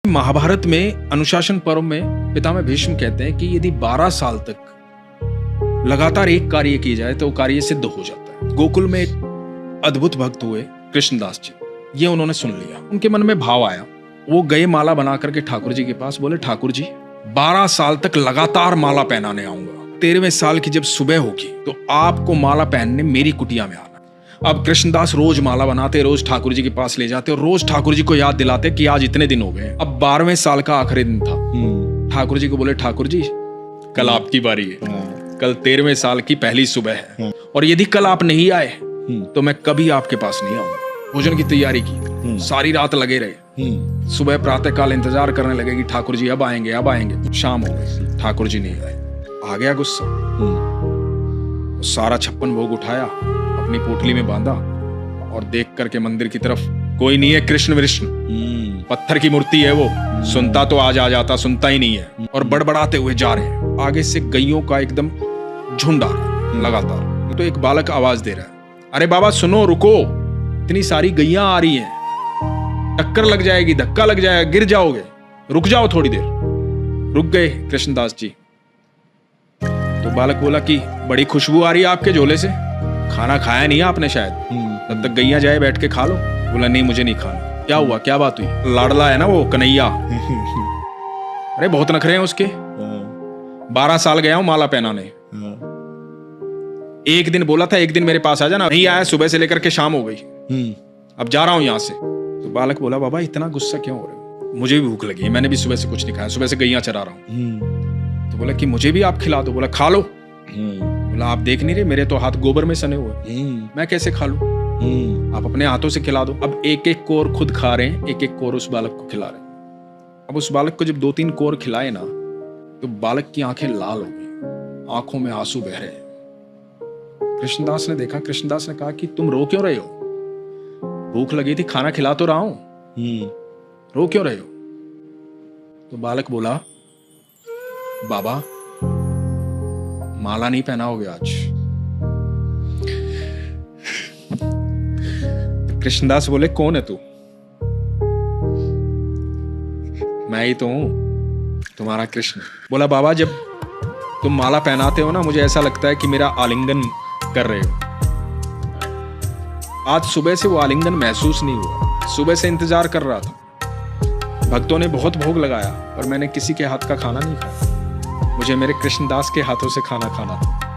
महाभारत में अनुशासन पर्व में पितामह भीष्म कहते हैं कि यदि 12 साल तक लगातार एक कार्य किया जाए तो वो कार्य सिद्ध हो जाता है। गोकुल में एक अद्भुत भक्त हुए कृष्णदास जी, ये उन्होंने सुन लिया, उनके मन में भाव आया, वो गए माला बना करके ठाकुर जी के पास, बोले ठाकुर जी 12 साल तक लगातार माला पहनाने आऊंगा, 13वें साल की जब सुबह होगी तो आपको माला पहनने मेरी कुटिया में आना। अब कृष्णदास रोज माला बनाते, रोज ठाकुर जी के पास ले जाते और रोज ठाकुर जी को याद दिलाते कि आज इतने दिन हो गए। अब 12वें साल का आखिरी दिन था। ठाकुर जी को बोले ठाकुर जी कल आपकी बारी है, कल 13वें साल की पहली सुबह है और यदि कल आप नहीं आए तो मैं कभी आपके पास नहीं आऊंगा। भोजन की तैयारी की, सारी रात लगे रहे। सुबह प्रातः काल इंतजार करने लगे कि ठाकुर जी अब आएंगे अब आएंगे। शाम हो गई, ठाकुर जी नहीं आए। आ गया गुस्सा, सारा 56 भोग उठाया, अपनी पोटली में बांधा और देख करके मंदिर की तरफ, कोई नहीं है कृष्ण विष्णु, पत्थर की मूर्ति है वो, सुनता तो आज आ जाता, सुनता ही नहीं है। और बड़बड़ाते हुए जा रहे हैं, आगे से गैयों का एकदम झुंड आ रहा है लगातार। तो एक बालक आवाज दे रहा है, अरे बाबा सुनो, रुको, इतनी सारी गैया आ रही हैं, टक्कर लग जाएगी, धक्का लग जाएगा, गिर जाओगे, रुक जाओ थोड़ी देर। रुक गए कृष्णदास जी। तो बालक बोला कि बड़ी खुशबू आ रही है आपके झोले से, खाना खाया नहीं आपने शायद, तब तक गैया जाए बैठ के खा लो। बोला नहीं मुझे नहीं खाना। क्या हुआ, क्या बात हुई? लाडला है ना वो कन्हैया, अरे बहुत नखरे हैं उसके। 12 साल गया हूं माला पहनाने, एक दिन बोला था एक दिन मेरे पास आ जाना, नहीं आया, सुबह से लेकर के शाम हो गई, अब जा रहा हूं यहां से। तो बालक बोला बाबा इतना गुस्सा क्यों हो रहे हो? मुझे भी भूख लगी, मैंने भी सुबह से कुछ नहीं खाया, सुबह से गैया चरा रहा हूं। तो बोला कि मुझे भी आप खिला दो। बोला खा लो। बोला आप देख नहीं रहे मेरे तो हाथ गोबर में सने हुए, मैं कैसे खा लूं? आप अपने हाथों से खिला दो। अब एक एक कोर खुद खा रहे हैं, एक एक कोर उस बालक को खिला रहे हैं। अब उस बालक को जब 2-3 कोर खिलाए ना तो बालक की आंखें लाल हो गई, आंखों में आंसू बह रहे हैं। कृष्णदास ने देखा, कृष्णदास ने कहा कि तुम रो क्यों रहे हो? भूख लगी थी, खाना खिला तो रहा हूं, रो क्यों रहे हो? तो बालक बोला बाबा माला नहीं पहनाओगे आज। कृष्णदास बोले कौन है तू? मैं ही तो हूं, तुम्हारा कृष्ण। बोला बाबा जब तुम माला पहनाते हो ना मुझे ऐसा लगता है कि मेरा आलिंगन कर रहे हो। आज सुबह से वो आलिंगन महसूस नहीं हुआ, सुबह से इंतजार कर रहा था। भक्तों ने बहुत भोग लगाया पर मैंने किसी के हाथ का खाना नहीं खाया, मुझे मेरे कृष्णदास के हाथों से खाना खाना था।